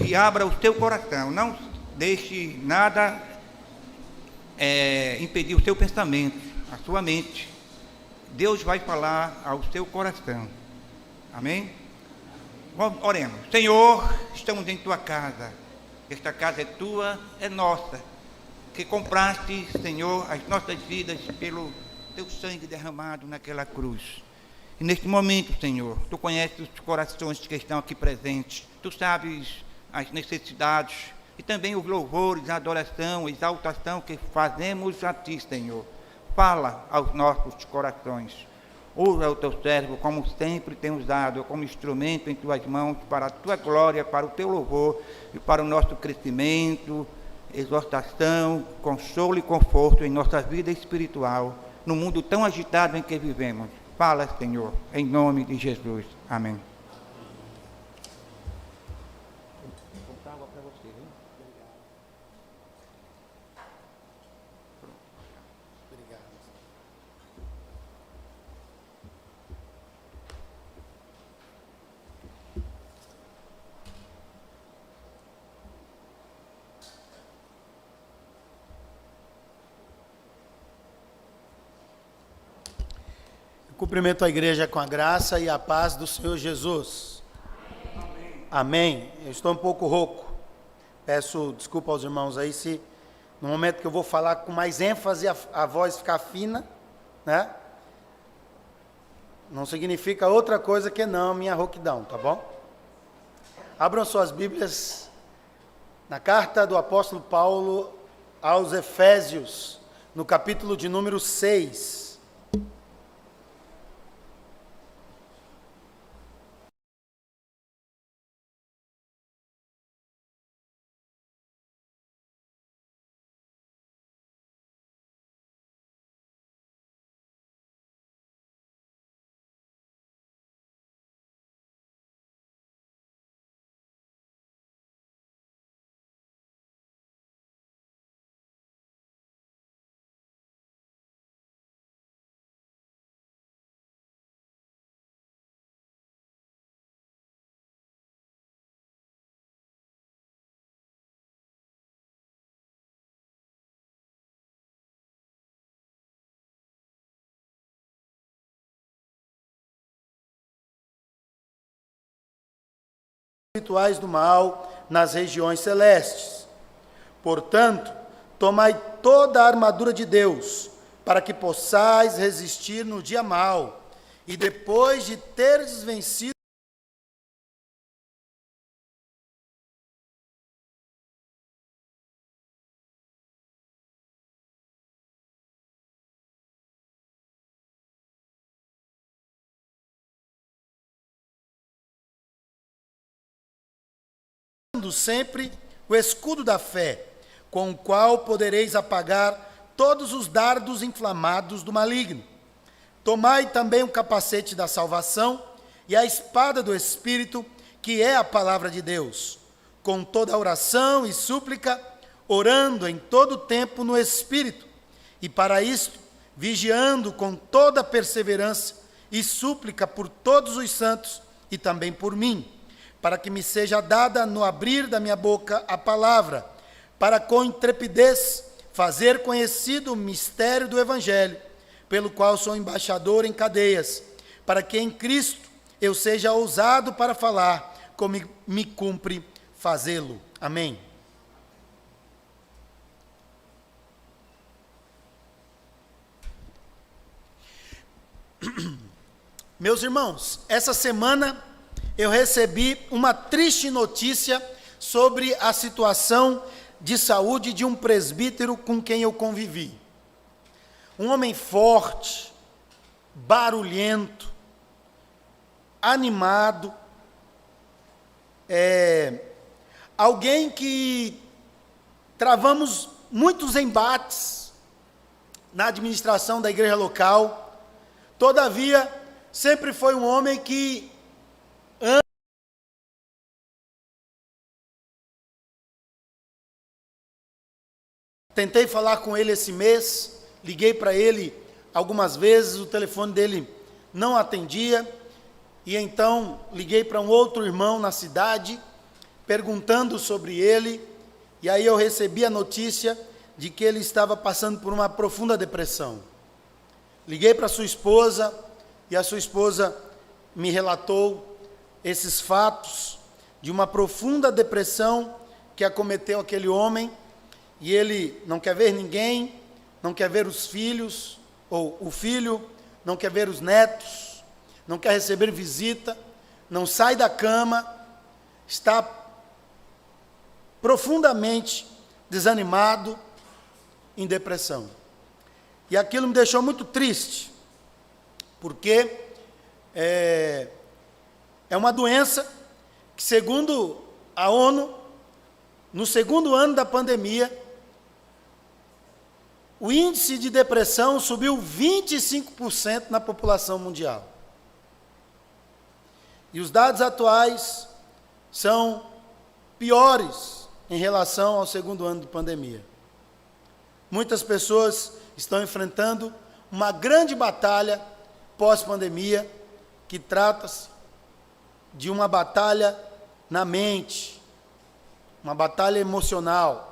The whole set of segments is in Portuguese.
e abra o teu coração. Não deixe nada impedir o seu pensamento, a sua mente. Deus vai falar ao seu coração. Amém? Oremos. Senhor, estamos em tua casa. Esta casa é tua, é nossa. Que compraste, Senhor, as nossas vidas pelo teu sangue derramado naquela cruz. E neste momento, Senhor, tu conheces os corações que estão aqui presentes. Tu sabes as necessidades e também os louvores, a adoração, a exaltação que fazemos a ti, Senhor. Fala aos nossos corações. Usa o teu servo, como sempre tem usado, como instrumento em tuas mãos, para a tua glória, para o teu louvor e para o nosso crescimento, exortação, consolo e conforto em nossa vida espiritual, no mundo tão agitado em que vivemos. Fala, Senhor, em nome de Jesus. Amém. Vou comprar água para você, viu? Obrigado. Cumprimento a igreja com a graça e a paz do Senhor Jesus. Amém. Amém. Eu estou um pouco rouco. Peço desculpa aos irmãos aí se no momento que eu vou falar com mais ênfase a voz ficar fina, né? Não significa outra coisa que não minha rouquidão, tá bom? Abram suas Bíblias na carta do apóstolo Paulo aos Efésios, no capítulo de número 6. Espirituais do mal nas regiões celestes. Portanto, tomai toda a armadura de Deus, para que possais resistir no dia mau, e depois de teres vencido sempre o escudo da fé, com o qual podereis apagar todos os dardos inflamados do maligno. Tomai também o capacete da salvação e a espada do Espírito, que é a palavra de Deus, com toda oração e súplica, orando em todo tempo no Espírito, e para isto, vigiando com toda perseverança e súplica por todos os santos e também por mim, para que me seja dada no abrir da minha boca a palavra, para com intrepidez fazer conhecido o mistério do Evangelho, pelo qual sou embaixador em cadeias, para que em Cristo eu seja ousado para falar, como me cumpre fazê-lo. Amém. Meus irmãos, essa semana eu recebi uma triste notícia sobre a situação de saúde de um presbítero com quem eu convivi. Um homem forte, barulhento, animado, alguém que travamos muitos embates na administração da igreja local. Todavia, sempre foi um homem que tentei falar com ele esse mês, liguei para ele algumas vezes, o telefone dele não atendia, e então liguei para um outro irmão na cidade, perguntando sobre ele, e aí eu recebi a notícia de que ele estava passando por uma profunda depressão. Liguei para sua esposa, e a sua esposa me relatou esses fatos de uma profunda depressão que acometeu aquele homem, e ele não quer ver ninguém, não quer ver os filhos, ou o filho, não quer ver os netos, não quer receber visita, não sai da cama, está profundamente desanimado, em depressão. E aquilo me deixou muito triste, porque é uma doença que, segundo a ONU, no segundo ano da pandemia, o índice de depressão subiu 25% na população mundial. E os dados atuais são piores em relação ao segundo ano de pandemia. Muitas pessoas estão enfrentando uma grande batalha pós-pandemia, que trata-se de uma batalha na mente, uma batalha emocional,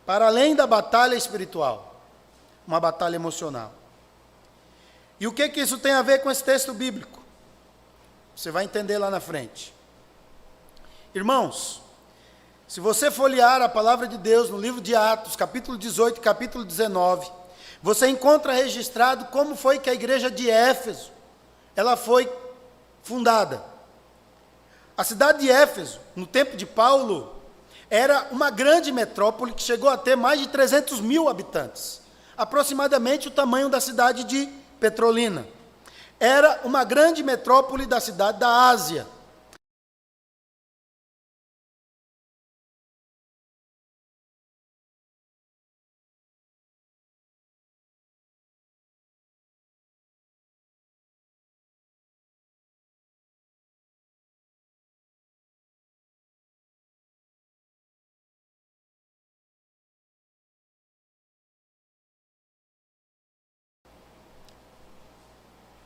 para além da batalha espiritual, uma batalha emocional. E o que isso tem a ver com esse texto bíblico? Você vai entender lá na frente. Irmãos, se você folhear a palavra de Deus no livro de Atos, capítulo 18 e capítulo 19, você encontra registrado como foi que a igreja de Éfeso, ela foi fundada. A cidade de Éfeso, no tempo de Paulo, era uma grande metrópole que chegou a ter mais de 300 mil habitantes, aproximadamente o tamanho da cidade de Petrolina. Era uma grande metrópole da cidade da Ásia.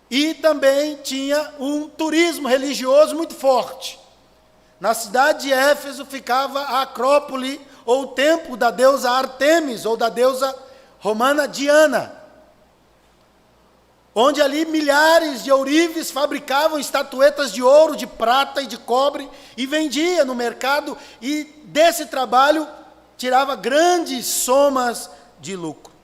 E também tinha um turismo religioso muito forte. Na cidade de Éfeso ficava a Acrópole, ou o templo da deusa Artemis, ou da deusa romana Diana, onde ali milhares de ourives fabricavam estatuetas de ouro, de prata e de cobre, e vendia no mercado, e desse trabalho tirava grandes somas de lucro.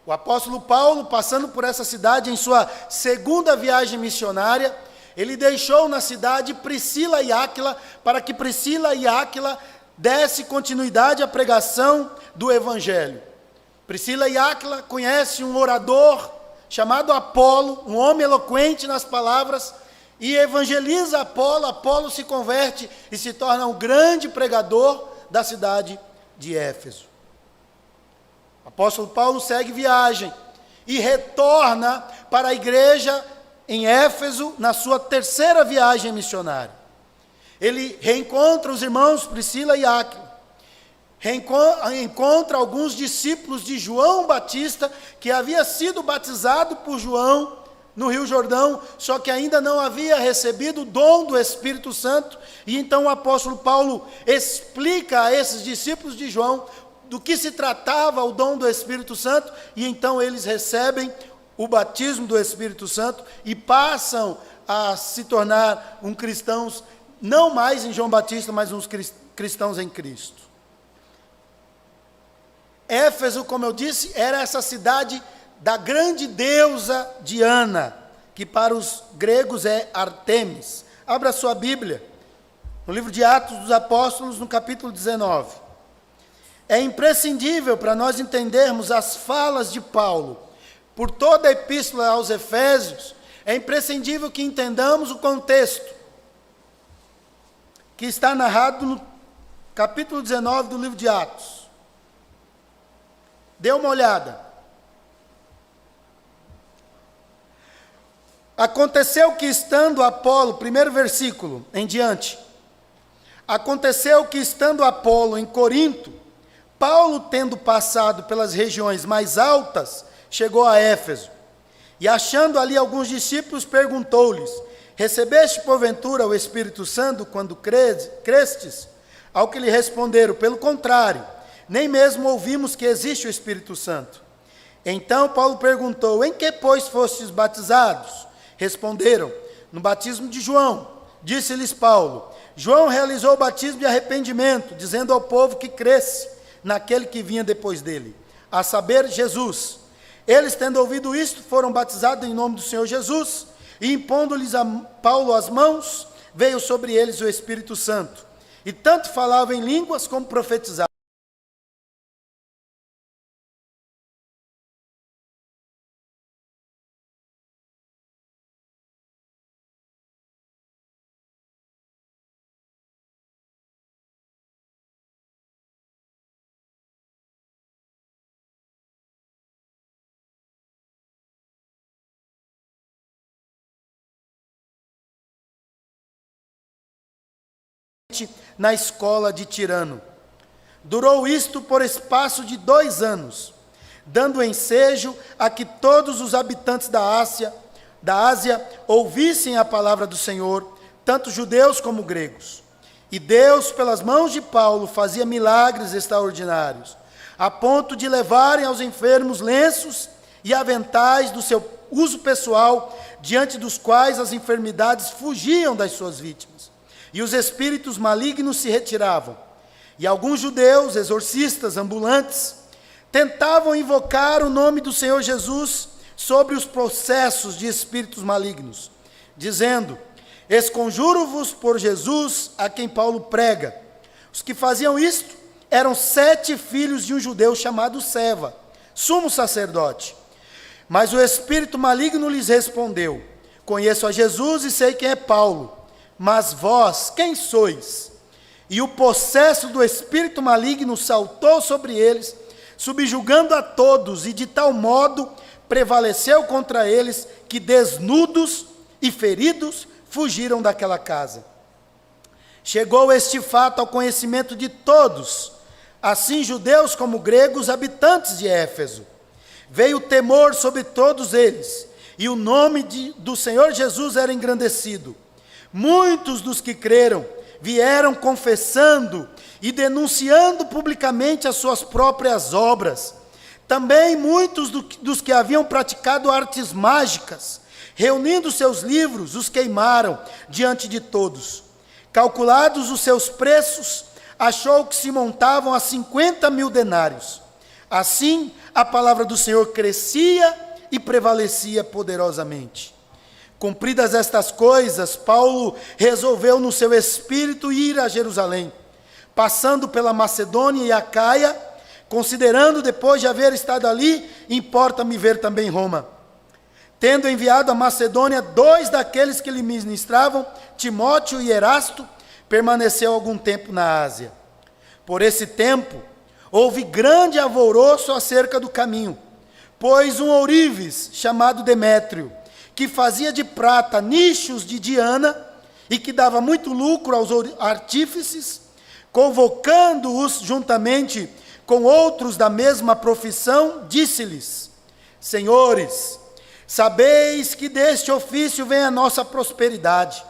O apóstolo Paulo, passando por essa cidade em sua segunda viagem missionária, ele deixou na cidade Priscila e Áquila, para que Priscila e Áquila desse continuidade à pregação do Evangelho. Priscila e Áquila conhecem um orador chamado Apolo, um homem eloquente nas palavras, e evangeliza Apolo. Apolo se converte e se torna um grande pregador da cidade de Éfeso. O apóstolo Paulo segue viagem e retorna para a igreja em Éfeso na sua terceira viagem missionária. Ele reencontra os irmãos Priscila e Áquila, reencontra alguns discípulos de João Batista, que havia sido batizado por João no Rio Jordão, só que ainda não havia recebido o dom do Espírito Santo, e então o apóstolo Paulo explica a esses discípulos de João do que se tratava o dom do Espírito Santo, e então eles recebem o batismo do Espírito Santo e passam a se tornar cristãos, não mais em João Batista, mas uns cristãos em Cristo. Éfeso, como eu disse, era essa cidade da grande deusa Diana, que para os gregos é Artemis. Abra sua Bíblia, no livro de Atos dos Apóstolos, no capítulo 19. É imprescindível para nós entendermos as falas de Paulo por toda a epístola aos Efésios, é imprescindível que entendamos o contexto que está narrado no capítulo 19 do livro de Atos. Dê uma olhada. Aconteceu que estando Apolo, primeiro versículo em diante, aconteceu que estando Apolo em Corinto, Paulo, tendo passado pelas regiões mais altas, chegou a Éfeso, e achando ali alguns discípulos, perguntou-lhes: recebeste porventura o Espírito Santo quando crestes? Ao que lhe responderam, pelo contrário, nem mesmo ouvimos que existe o Espírito Santo. Então Paulo perguntou, em que, pois, fostes batizados? Responderam, no batismo de João. Disse-lhes Paulo, João realizou o batismo de arrependimento, dizendo ao povo que cresce naquele que vinha depois dele, a saber, Jesus. Eles, tendo ouvido isto, foram batizados em nome do Senhor Jesus, e impondo-lhes a Paulo as mãos, veio sobre eles o Espírito Santo. E tanto falavam em línguas como profetizavam. Na escola de Tirano. Durou isto por espaço de 2 anos, dando ensejo a que todos os habitantes da Ásia ouvissem a palavra do Senhor, tanto judeus como gregos. E Deus, pelas mãos de Paulo, fazia milagres extraordinários, a ponto de levarem aos enfermos lenços e aventais do seu uso pessoal, diante dos quais as enfermidades fugiam das suas vítimas. E os espíritos malignos se retiravam. E alguns judeus, exorcistas ambulantes, tentavam invocar o nome do Senhor Jesus sobre os processos de espíritos malignos, dizendo, esconjuro-vos por Jesus a quem Paulo prega. Os que faziam isto eram 7 filhos de um judeu chamado Seva, sumo sacerdote. Mas o espírito maligno lhes respondeu, conheço a Jesus e sei quem é Paulo, mas vós, quem sois? E o possesso do espírito maligno saltou sobre eles, subjugando a todos, e de tal modo prevaleceu contra eles, que desnudos e feridos fugiram daquela casa. Chegou este fato ao conhecimento de todos, assim judeus como gregos, habitantes de Éfeso. Veio temor sobre todos eles, e o nome do Senhor Jesus era engrandecido. Muitos dos que creram vieram confessando e denunciando publicamente as suas próprias obras. Também muitos dos que haviam praticado artes mágicas, reunindo seus livros, os queimaram diante de todos. Calculados os seus preços, achou que se montavam a 50.000 denários. Assim, a palavra do Senhor crescia e prevalecia poderosamente. Cumpridas estas coisas, Paulo resolveu no seu espírito ir a Jerusalém, passando pela Macedônia e Acaia, considerando, depois de haver estado ali, importa-me ver também Roma. Tendo enviado a Macedônia 2 daqueles que lhe ministravam, Timóteo e Erasto, permaneceu algum tempo na Ásia. Por esse tempo, houve grande alvoroço acerca do caminho, pois um ourives chamado Demétrio, que fazia de prata nichos de Diana e que dava muito lucro aos artífices, convocando-os juntamente com outros da mesma profissão, disse-lhes, senhores, sabeis que deste ofício vem a nossa prosperidade,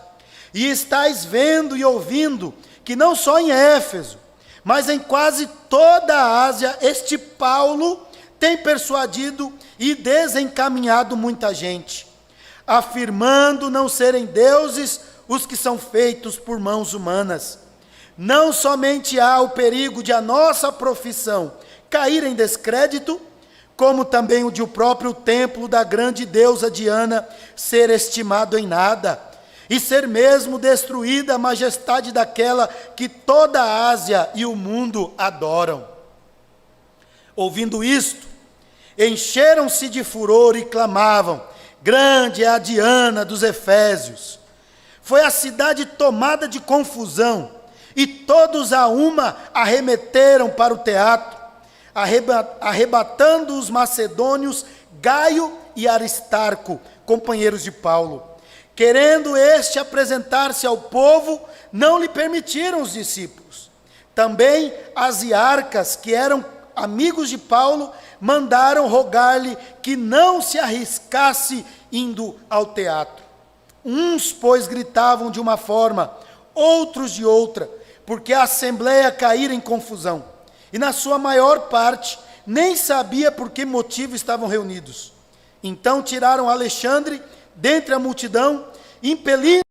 e estáis vendo e ouvindo que não só em Éfeso, mas em quase toda a Ásia, este Paulo tem persuadido e desencaminhado muita gente, afirmando não serem deuses os que são feitos por mãos humanas. Não somente há o perigo de a nossa profissão cair em descrédito, como também o de o próprio templo da grande deusa Diana ser estimado em nada, e ser mesmo destruída a majestade daquela que toda a Ásia e o mundo adoram. Ouvindo isto, encheram-se de furor e clamavam, grande é a Diana dos Efésios. Foi a cidade tomada de confusão, e todos a uma arremeteram para o teatro, arrebatando os macedônios Gaio e Aristarco, companheiros de Paulo. Querendo este apresentar-se ao povo, não lhe permitiram os discípulos. Também as iarcas, que eram amigos de Paulo, mandaram rogar-lhe que não se arriscasse indo ao teatro. Uns, pois, gritavam de uma forma, outros de outra, porque a assembleia caíra em confusão. E na sua maior parte, nem sabia por que motivo estavam reunidos. Então tiraram Alexandre dentre a multidão, impelindo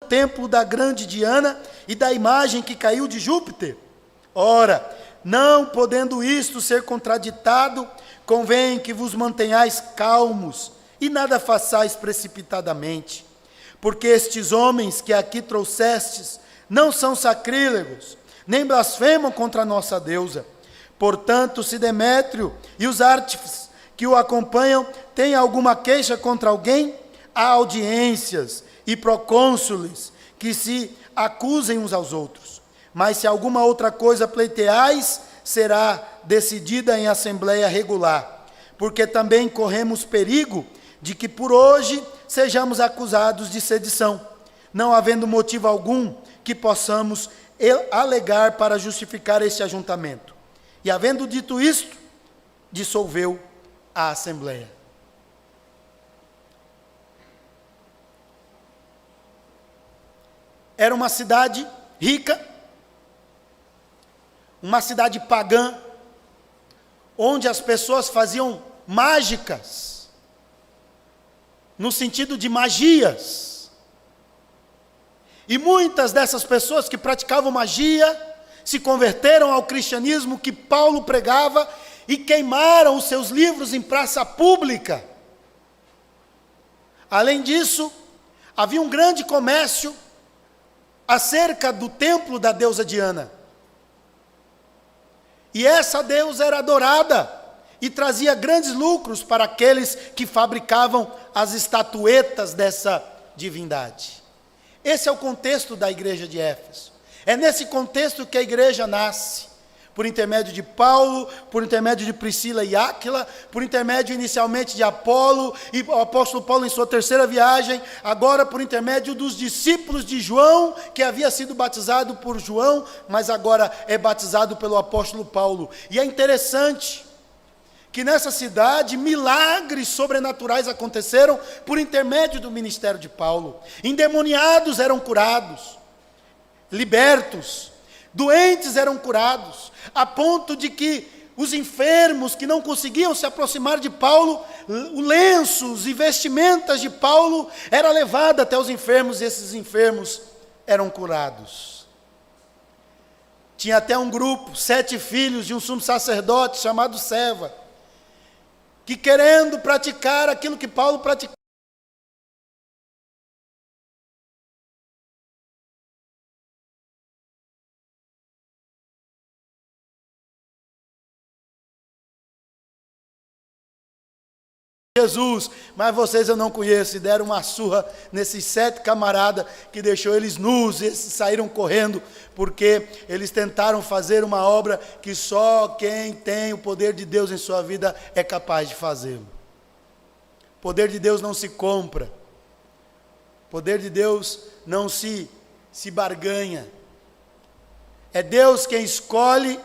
o templo da grande Diana e da imagem que caiu de Júpiter. Ora, não podendo isto ser contraditado, convém que vos mantenhais calmos e nada façais precipitadamente, porque estes homens que aqui trouxestes não são sacrílegos, nem blasfemam contra a nossa deusa. Portanto, se Demétrio e os artífices que o acompanham têm alguma queixa contra alguém, há audiências e procônsules que se acusem uns aos outros. Mas se alguma outra coisa pleiteais, será decidida em assembleia regular, porque também corremos perigo de que por hoje sejamos acusados de sedição, não havendo motivo algum que possamos alegar para justificar este ajuntamento. E havendo dito isto, dissolveu a assembleia. Era uma cidade rica, uma cidade pagã, onde as pessoas faziam mágicas, no sentido de magias. E muitas dessas pessoas que praticavam magia se converteram ao cristianismo que Paulo pregava e queimaram os seus livros em praça pública. Além disso, havia um grande comércio acerca do templo da deusa Diana. E essa deusa era adorada e trazia grandes lucros para aqueles que fabricavam as estatuetas dessa divindade. Esse é o contexto da igreja de Éfeso. É nesse contexto que a igreja nasce, por intermédio de Paulo, por intermédio de Priscila e Áquila, por intermédio inicialmente de Apolo, e o apóstolo Paulo em sua terceira viagem, agora por intermédio dos discípulos de João, que havia sido batizado por João, mas agora é batizado pelo apóstolo Paulo. E é interessante que nessa cidade milagres sobrenaturais aconteceram por intermédio do ministério de Paulo. Endemoniados eram curados, libertos, doentes eram curados, a ponto de que os enfermos que não conseguiam se aproximar de Paulo, lenços e vestimentas de Paulo era levado até os enfermos, e esses enfermos eram curados. Tinha até um grupo, 7 filhos de um sumo sacerdote chamado Seva, que querendo praticar aquilo que Paulo praticava, Jesus, mas vocês eu não conheço, e deram uma surra nesses 7 camaradas, que deixou eles nus, e eles saíram correndo, porque eles tentaram fazer uma obra que só quem tem o poder de Deus em sua vida é capaz de fazê-lo. O poder de Deus não se compra, o poder de Deus não se barganha, é Deus quem escolhe,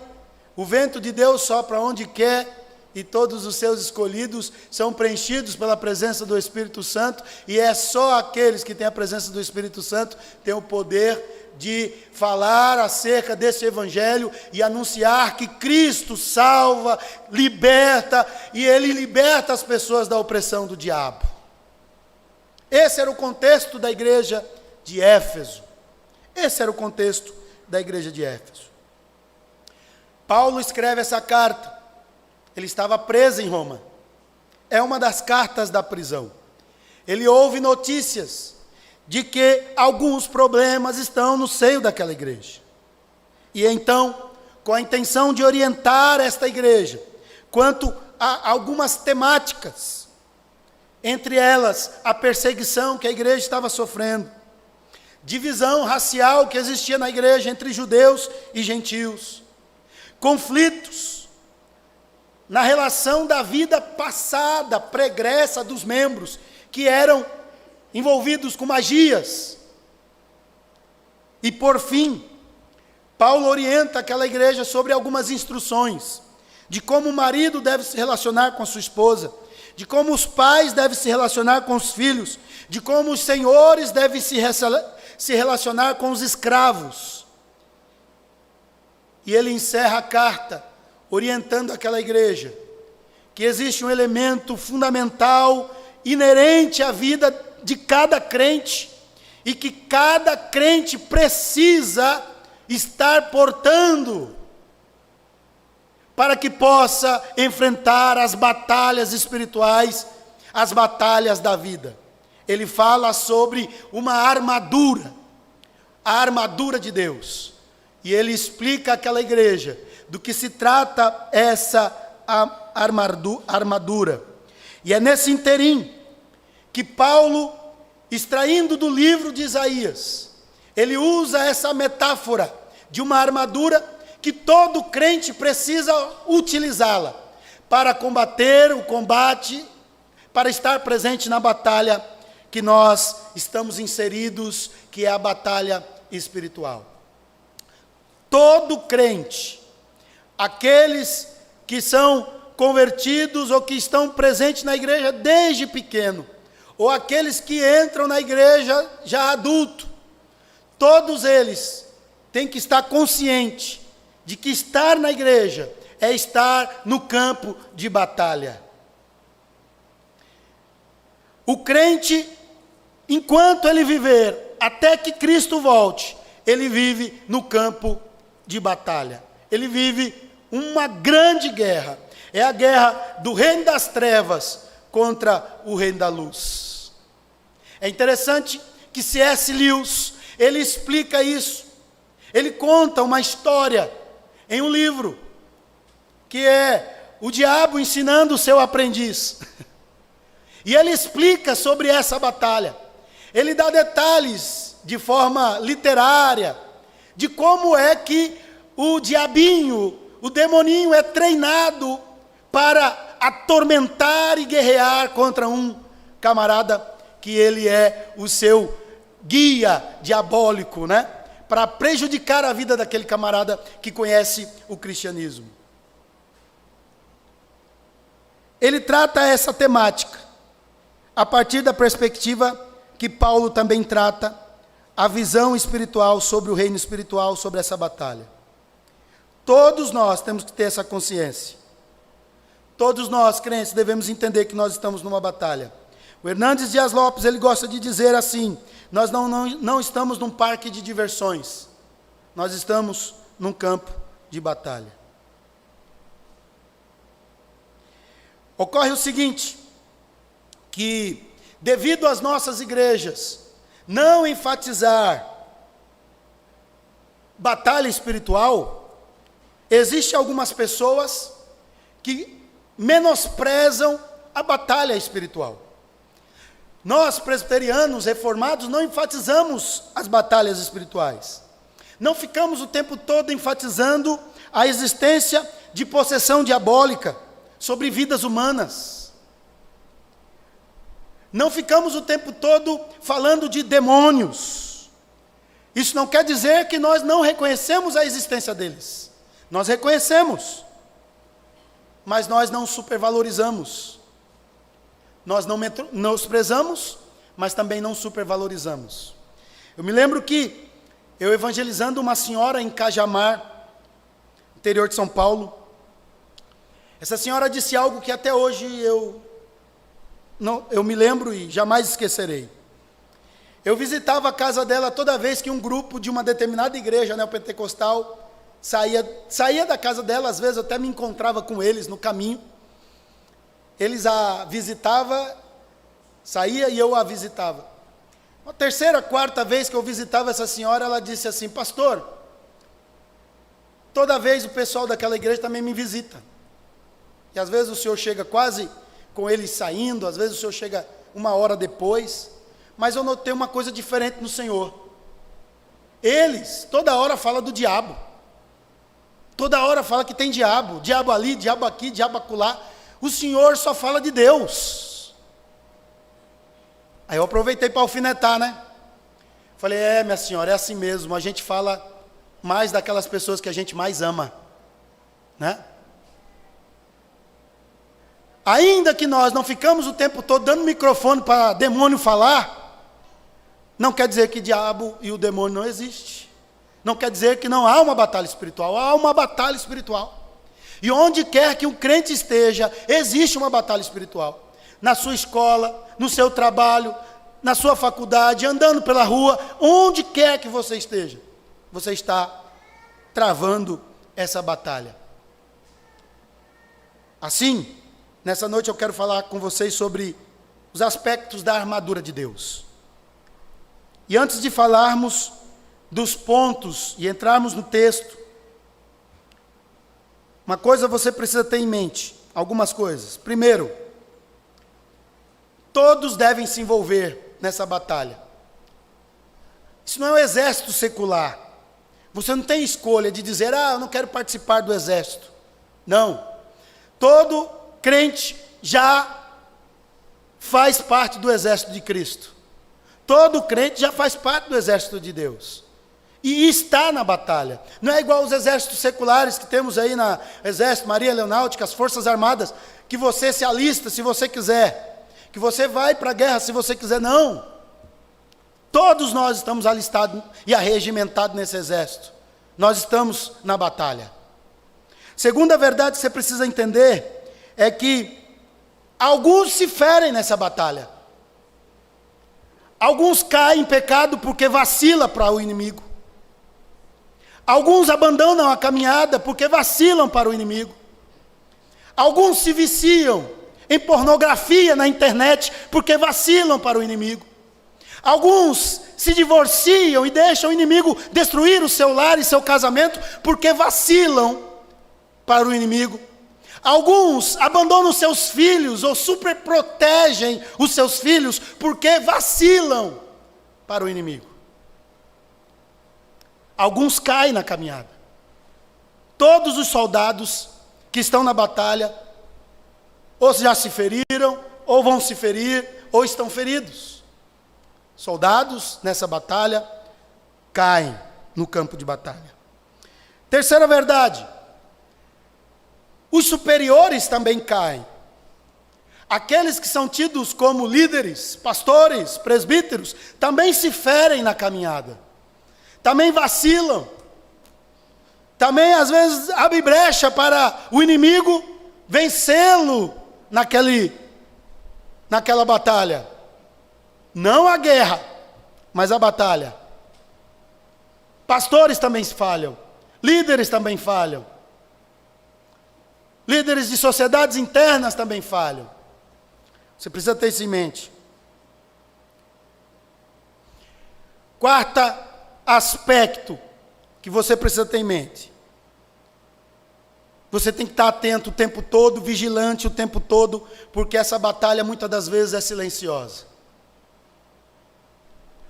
o vento de Deus sopra onde quer, e todos os seus escolhidos são preenchidos pela presença do Espírito Santo, e é só aqueles que têm a presença do Espírito Santo têm o poder de falar acerca desse evangelho e anunciar que Cristo salva, liberta, e Ele liberta as pessoas da opressão do diabo. Esse era o contexto da igreja de Éfeso. Esse era o contexto da igreja de Éfeso. Paulo escreve essa carta. Ele estava preso em Roma. É uma das cartas da prisão. Ele ouve notícias de que alguns problemas estão no seio daquela igreja. E então, com a intenção de orientar esta igreja quanto a algumas temáticas entre elas a perseguição que a igreja estava sofrendo, divisão racial que existia na igreja entre judeus e gentios, conflitos na relação da vida passada, pregressa dos membros, que eram envolvidos com magias. E por fim, Paulo orienta aquela igreja sobre algumas instruções, de como o marido deve se relacionar com a sua esposa, de como os pais devem se relacionar com os filhos, de como os senhores devem se relacionar com os escravos. E ele encerra a carta orientando aquela igreja que existe um elemento fundamental, inerente à vida de cada crente, e que cada crente precisa estar portando para que possa enfrentar as batalhas espirituais, as batalhas da vida. Ele fala sobre uma armadura, a armadura de Deus. E ele explica àquela igreja do que se trata essa armadura. E é nesse interim que Paulo, extraindo do livro de Isaías, ele usa essa metáfora de uma armadura que todo crente precisa utilizá-la para combater o combate, para estar presente na batalha que nós estamos inseridos, que é a batalha espiritual. Todo crente, aqueles que são convertidos ou que estão presentes na igreja desde pequeno, ou aqueles que entram na igreja já adulto, todos eles têm que estar conscientes de que estar na igreja é estar no campo de batalha. O crente, enquanto ele viver, até que Cristo volte, ele vive no campo de batalha. Ele vive uma grande guerra. É a guerra do reino das trevas contra o reino da luz. É interessante que C.S. Lewis, ele explica isso. Ele conta uma história em um livro, que é o diabo ensinando o seu aprendiz. E ele explica sobre essa batalha. Ele dá detalhes de forma literária, de como é que o diabinho, o demoninho é treinado para atormentar e guerrear contra um camarada que ele é o seu guia diabólico, né? Para prejudicar a vida daquele camarada que conhece o cristianismo. Ele trata essa temática a partir da perspectiva que Paulo também trata, a visão espiritual sobre o reino espiritual, sobre essa batalha. Todos nós temos que ter essa consciência. Todos nós, crentes, devemos entender que nós estamos numa batalha. O Hernandes Dias Lopes, ele gosta de dizer assim: nós não estamos num parque de diversões, nós estamos num campo de batalha. Ocorre o seguinte, que devido às nossas igrejas não enfatizar batalha espiritual, existem algumas pessoas que menosprezam a batalha espiritual. Nós, presbiterianos reformados, não enfatizamos as batalhas espirituais. Não ficamos o tempo todo enfatizando a existência de possessão diabólica sobre vidas humanas. Não ficamos o tempo todo falando de demônios. Isso não quer dizer que nós não reconhecemos a existência deles. Nós reconhecemos, mas nós não supervalorizamos. Nós não menosprezamos, mas também não supervalorizamos. Eu me lembro que eu evangelizando uma senhora em Cajamar, interior de São Paulo, essa senhora disse algo que até hoje eu me lembro e jamais esquecerei. Eu visitava a casa dela toda vez que um grupo de uma determinada igreja neopentecostal saía da casa dela, às vezes eu até me encontrava com eles no caminho. Eles a visitavam, saía e eu a visitava. A terceira, quarta vez que eu visitava essa senhora, ela disse assim: pastor, toda vez o pessoal daquela igreja também me visita. E às vezes o senhor chega quase com eles saindo, às vezes o senhor chega 1 hora depois, mas eu notei uma coisa diferente no Senhor. Eles, toda hora fala do diabo, toda hora fala que tem diabo ali, diabo aqui, diabo acolá. O Senhor só fala de Deus. Aí eu aproveitei para alfinetar, né? Falei, minha senhora, é assim mesmo, a gente fala mais daquelas pessoas que a gente mais ama, né? Ainda que nós não ficamos o tempo todo dando microfone para demônio falar, não quer dizer que diabo e o demônio não existem. Não quer dizer que não há uma batalha espiritual. Há uma batalha espiritual. E onde quer que um crente esteja, existe uma batalha espiritual. Na sua escola, no seu trabalho, na sua faculdade, andando pela rua, onde quer que você esteja, você está travando essa batalha. Assim, nessa noite eu quero falar com vocês sobre os aspectos da armadura de Deus. E antes de falarmos dos pontos e entrarmos no texto, uma coisa você precisa ter em mente, algumas coisas. Primeiro, todos devem se envolver nessa batalha. Isso não é um exército secular. Você não tem escolha de dizer, eu não quero participar do exército. Não. Todo crente já faz parte do exército de Cristo. Todo crente já faz parte do exército de Deus. E está na batalha. Não é igual os exércitos seculares que temos aí na Exército, Marinha Aeronáutica, as Forças Armadas, que você se alista se você quiser, que você vai para a guerra se você quiser. Não. Todos nós estamos alistados e arregimentados nesse exército. Nós estamos na batalha. Segunda verdade que você precisa entender é que alguns se ferem nessa batalha. Alguns caem em pecado porque vacila para o inimigo. Alguns abandonam a caminhada porque vacilam para o inimigo. Alguns se viciam em pornografia na internet porque vacilam para o inimigo. Alguns se divorciam e deixam o inimigo destruir o seu lar e seu casamento porque vacilam para o inimigo. Alguns abandonam seus filhos ou superprotegem os seus filhos porque vacilam para o inimigo. Alguns caem na caminhada. Todos os soldados que estão na batalha, ou já se feriram, ou vão se ferir, ou estão feridos. Soldados nessa batalha caem no campo de batalha. Terceira verdade. Os superiores também caem. Aqueles que são tidos como líderes, pastores, presbíteros, também se ferem na caminhada. Também vacilam. Também, às vezes, abre brecha para o inimigo vencê-lo naquela batalha. Não a guerra, mas a batalha. Pastores também falham. Líderes também falham. Líderes de sociedades internas também falham. Você precisa ter isso em mente. Quarto aspecto que você precisa ter em mente. Você tem que estar atento o tempo todo, vigilante o tempo todo, porque essa batalha muitas das vezes é silenciosa.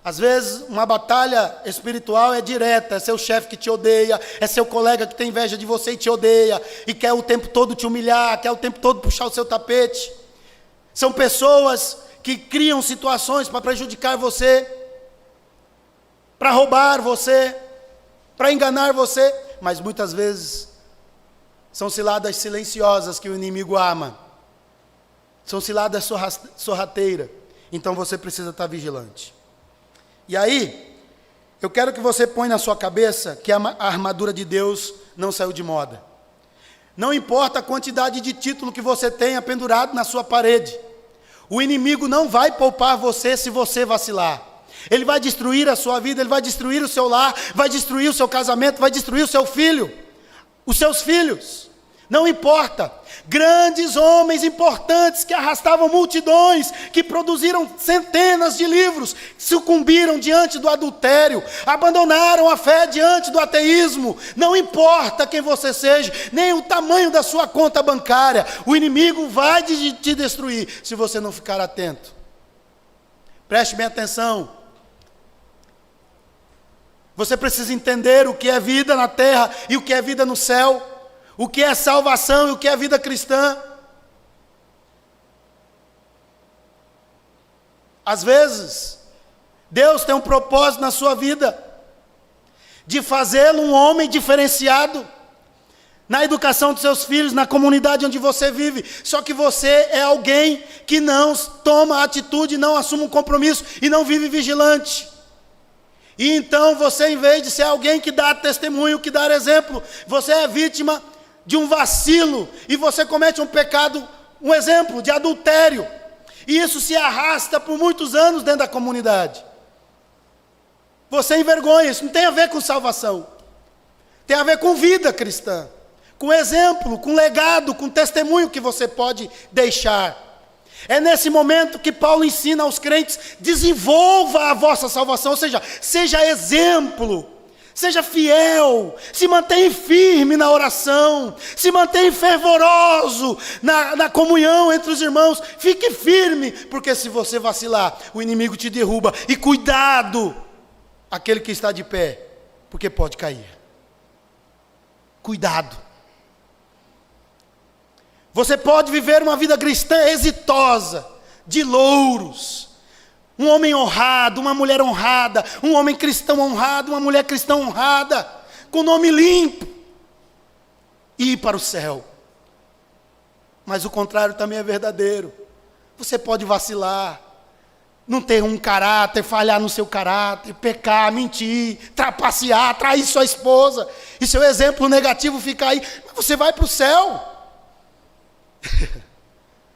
Às vezes uma batalha espiritual é direta, é seu chefe que te odeia, é seu colega que tem inveja de você e te odeia, e quer o tempo todo te humilhar, quer o tempo todo puxar o seu tapete. São pessoas que criam situações para prejudicar você, para roubar você, para enganar você, mas muitas vezes são ciladas silenciosas que o inimigo ama. São ciladas sorrateiras. Então você precisa estar vigilante. E aí, eu quero que você ponha na sua cabeça que a armadura de Deus não saiu de moda. Não importa a quantidade de título que você tenha pendurado na sua parede. O inimigo não vai poupar você se você vacilar. Ele vai destruir a sua vida, ele vai destruir o seu lar, vai destruir o seu casamento, vai destruir o seu filho, os seus filhos. Não importa. Grandes homens importantes que arrastavam multidões, que produziram centenas de livros, sucumbiram diante do adultério, abandonaram a fé diante do ateísmo. Não importa quem você seja, nem o tamanho da sua conta bancária, o inimigo vai te destruir se você não ficar atento. Preste bem atenção. Você precisa entender o que é vida na terra e o que é vida no céu. O que é salvação e o que é vida cristã. Às vezes, Deus tem um propósito na sua vida, de fazê-lo um homem diferenciado, na educação dos seus filhos, na comunidade onde você vive. Só que você é alguém que não toma atitude, não assume um compromisso e não vive vigilante. E então você, em vez de ser alguém que dá testemunho, que dá exemplo, você é vítima de um vacilo, e você comete um pecado, um exemplo de adultério, e isso se arrasta por muitos anos dentro da comunidade. Você envergonha. Isso não tem a ver com salvação, tem a ver com vida cristã, com exemplo, com legado, com testemunho que você pode deixar. É nesse momento que Paulo ensina aos crentes: desenvolva a vossa salvação, ou seja, seja exemplo, seja fiel, se mantenha firme na oração, se mantenha fervoroso na comunhão entre os irmãos. Fique firme, porque se você vacilar, o inimigo te derruba. E cuidado, aquele que está de pé, porque pode cair. Cuidado. Você pode viver uma vida cristã exitosa, de louros, um homem honrado, uma mulher honrada, um homem cristão honrado, uma mulher cristã honrada, com nome limpo, e ir para o céu. Mas o contrário também é verdadeiro. Você pode vacilar, não ter um caráter, falhar no seu caráter, pecar, mentir, trapacear, trair sua esposa, e seu exemplo negativo fica aí, mas você vai para o céu.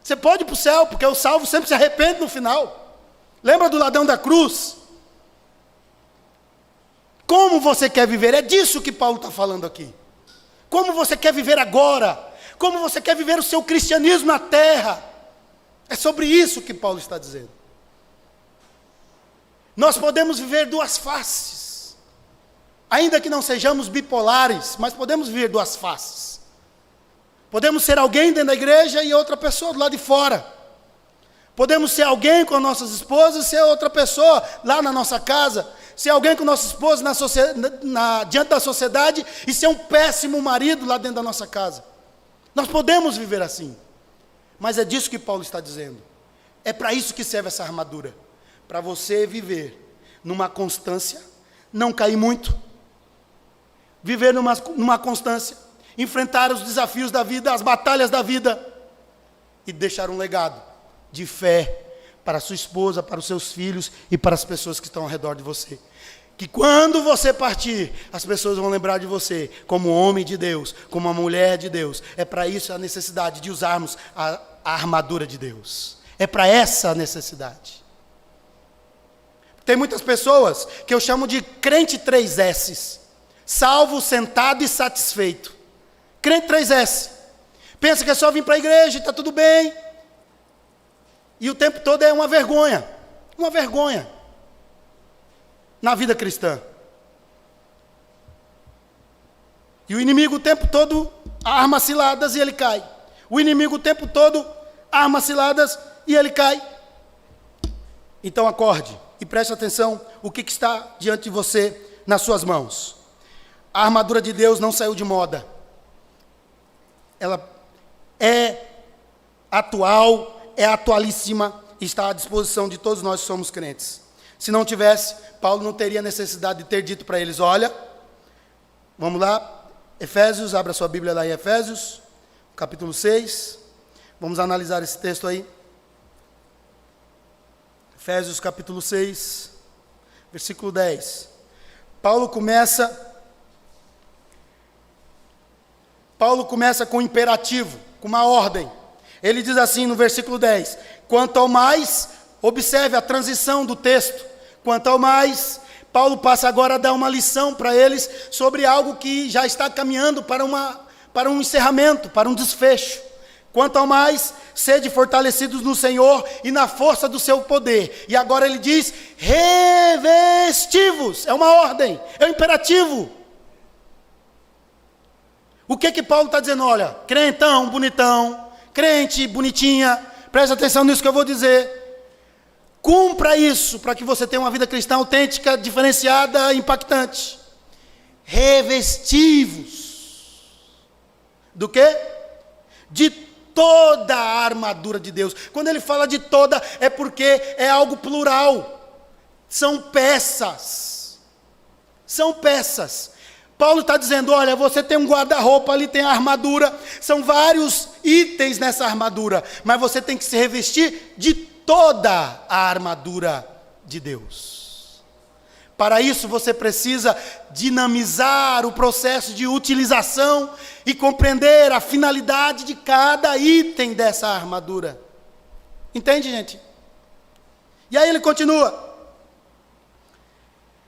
Você pode ir para o céu, porque o salvo sempre se arrepende no final. Lembra do ladrão da cruz? Como você quer viver? É disso que Paulo está falando aqui. Como você quer viver agora? Como você quer viver o seu cristianismo na terra? É sobre isso que Paulo está dizendo. Nós podemos viver duas faces, ainda que não sejamos bipolares, mas podemos viver duas faces. Podemos ser alguém dentro da igreja e outra pessoa do lado de fora. Podemos ser alguém com nossas esposas e ser outra pessoa lá na nossa casa. Ser alguém com nossa esposa diante da sociedade e ser um péssimo marido lá dentro da nossa casa. Nós podemos viver assim. Mas é disso que Paulo está dizendo. É para isso que serve essa armadura. Para você viver numa constância, não cair muito. Viver numa constância. Enfrentar os desafios da vida, as batalhas da vida. E deixar um legado de fé para a sua esposa, para os seus filhos e para as pessoas que estão ao redor de você. Que quando você partir, as pessoas vão lembrar de você como homem de Deus, como uma mulher de Deus. É para isso a necessidade de usarmos a armadura de Deus. É para essa a necessidade. Tem muitas pessoas que eu chamo de crente 3S. Salvo, sentado e satisfeito. Crente 3S. Pensa que é só vir para a igreja e está tudo bem. E o tempo todo é uma vergonha. Uma vergonha. Na vida cristã. E o inimigo o tempo todo arma ciladas e ele cai. O inimigo o tempo todo arma ciladas e ele cai. Então acorde e preste atenção o que está diante de você nas suas mãos. A armadura de Deus não saiu de moda. Ela é atual, é atualíssima, está à disposição de todos nós que somos crentes. Se não tivesse, Paulo não teria necessidade de ter dito para eles: olha, vamos lá, Efésios, abra sua Bíblia lá em Efésios, capítulo 6, vamos analisar esse texto aí. Efésios capítulo 6, versículo 10. Paulo começa com um imperativo, com uma ordem. Ele diz assim no versículo 10, quanto ao mais, observe a transição do texto, quanto ao mais, Paulo passa agora a dar uma lição para eles sobre algo que já está caminhando para para um encerramento, para um desfecho. Quanto ao mais, sede fortalecidos no Senhor e na força do seu poder. E agora ele diz, revestivos. É uma ordem, é um imperativo. O que Paulo está dizendo? Olha, crentão, bonitão, crente, bonitinha, preste atenção nisso que eu vou dizer. Cumpra isso para que você tenha uma vida cristã autêntica, diferenciada, impactante. Revestivos. Do quê? De toda a armadura de Deus. Quando ele fala de toda, é porque é algo plural. São peças. São peças. Paulo está dizendo, olha, você tem um guarda-roupa, ali tem a armadura. São vários itens nessa armadura. Mas você tem que se revestir de toda a armadura de Deus. Para isso você precisa dinamizar o processo de utilização e compreender a finalidade de cada item dessa armadura. Entende, gente? E aí ele continua.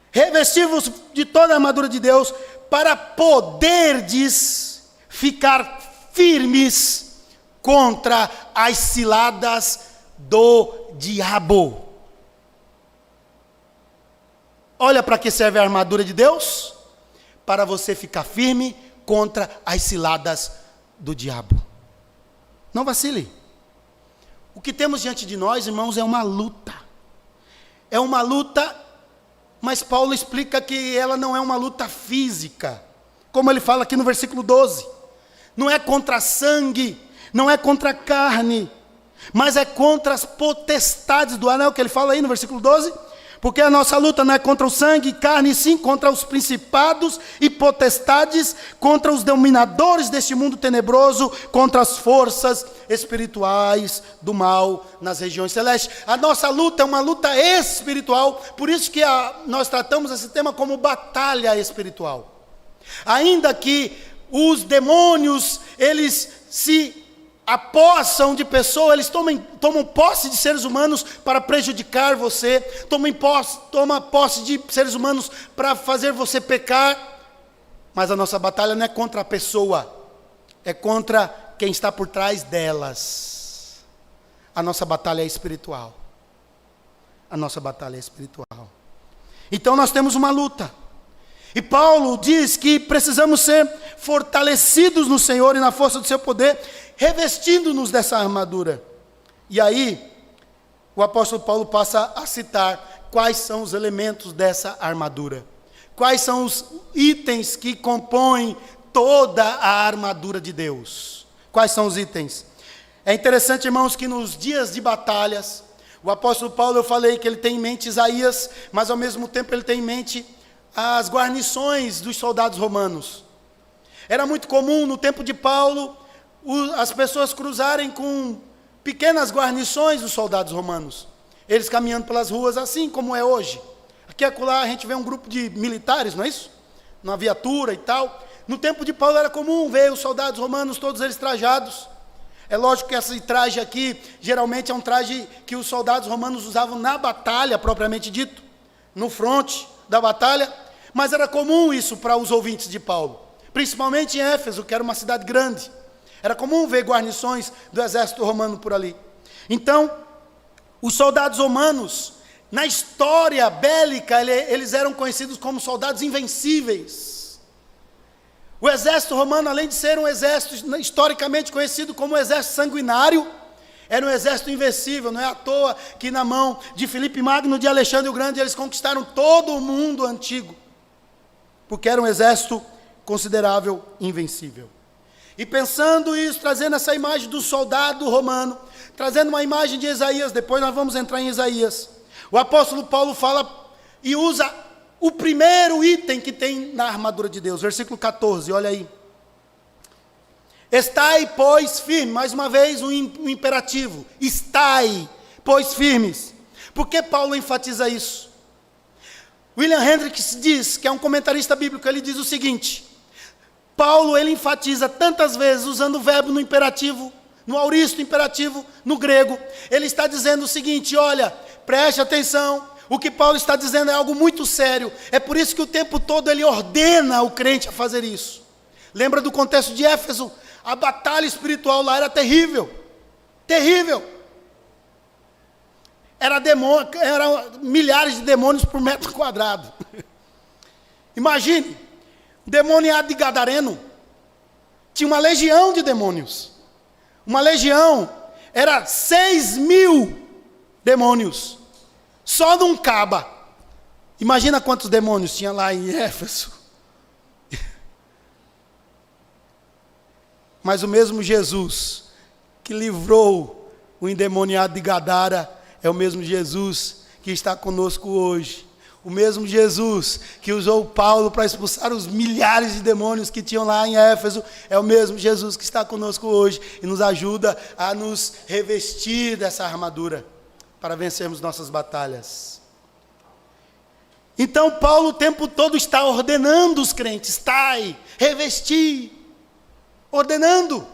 Revestivos de toda a armadura de Deus para poderdes ficar firmes contra as ciladas do diabo. Olha para que serve a armadura de Deus? Para você ficar firme contra as ciladas do diabo. Não vacile. O que temos diante de nós, irmãos, é uma luta. É uma luta, mas Paulo explica que ela não é uma luta física. Como ele fala aqui no versículo 12. Não é contra sangue, não é contra carne, mas é contra as potestades do ar. Não é o que ele fala aí no versículo 12? Porque a nossa luta não é contra o sangue e carne, sim contra os principados e potestades, contra os dominadores deste mundo tenebroso, contra as forças espirituais do mal nas regiões celestes. A nossa luta é uma luta espiritual, por isso que nós tratamos esse tema como batalha espiritual. Ainda que os demônios, eles se apossam de pessoas, eles tomam posse de seres humanos para prejudicar você, tomam posse de seres humanos para fazer você pecar, mas a nossa batalha não é contra a pessoa, é contra quem está por trás delas. A nossa batalha é espiritual. A nossa batalha é espiritual. Então nós temos uma luta. E Paulo diz que precisamos ser fortalecidos no Senhor e na força do seu poder, revestindo-nos dessa armadura. E aí, o apóstolo Paulo passa a citar quais são os elementos dessa armadura. Quais são os itens que compõem toda a armadura de Deus. Quais são os itens? É interessante, irmãos, que nos dias de batalhas, o apóstolo Paulo, eu falei que ele tem em mente Isaías, mas ao mesmo tempo ele tem em mente as guarnições dos soldados romanos. Era muito comum no tempo de Paulo as pessoas cruzarem com pequenas guarnições dos soldados romanos. Eles caminhando pelas ruas assim como é hoje. Aqui e acolá a gente vê um grupo de militares, não é isso? Numa viatura e tal. No tempo de Paulo era comum ver os soldados romanos, todos eles trajados. É lógico que esse traje aqui, geralmente é um traje que os soldados romanos usavam na batalha, propriamente dito, no fronte da batalha. Mas era comum isso para os ouvintes de Paulo. Principalmente em Éfeso, que era uma cidade grande. Era comum ver guarnições do exército romano por ali. Então, os soldados romanos, na história bélica, eles eram conhecidos como soldados invencíveis. O exército romano, além de ser um exército historicamente conhecido como um exército sanguinário, era um exército invencível. Não é à toa que na mão de Filipe Magno, de Alexandre o Grande, eles conquistaram todo o mundo antigo. Porque era um exército considerável, invencível. E pensando isso, trazendo essa imagem do soldado romano, trazendo uma imagem de Isaías, depois nós vamos entrar em Isaías. O apóstolo Paulo fala e usa o primeiro item que tem na armadura de Deus, versículo 14, olha aí. Estai, pois, firme, mais uma vez um imperativo, estai, pois, firmes. Por que Paulo enfatiza isso? William Hendricks diz, que é um comentarista bíblico, ele diz o seguinte: Paulo, ele enfatiza tantas vezes, usando o verbo no imperativo, no auristo imperativo, no grego. Ele está dizendo o seguinte, olha, preste atenção, o que Paulo está dizendo é algo muito sério. É por isso que o tempo todo ele ordena o crente a fazer isso. Lembra do contexto de Éfeso? A batalha espiritual lá era terrível. Terrível. Era milhares de demônios por metro quadrado. Imagine, o demoniado de Gadareno tinha uma legião de demônios. Uma legião era 6.000 demônios. Só num Caba. Imagina quantos demônios tinha lá em Éfeso. Mas o mesmo Jesus que livrou o endemoniado de Gadara é o mesmo Jesus que está conosco hoje. O mesmo Jesus que usou Paulo para expulsar os milhares de demônios que tinham lá em Éfeso é o mesmo Jesus que está conosco hoje e nos ajuda a nos revestir dessa armadura para vencermos nossas batalhas. Então Paulo o tempo todo está ordenando os crentes: estai, revestir, ordenando.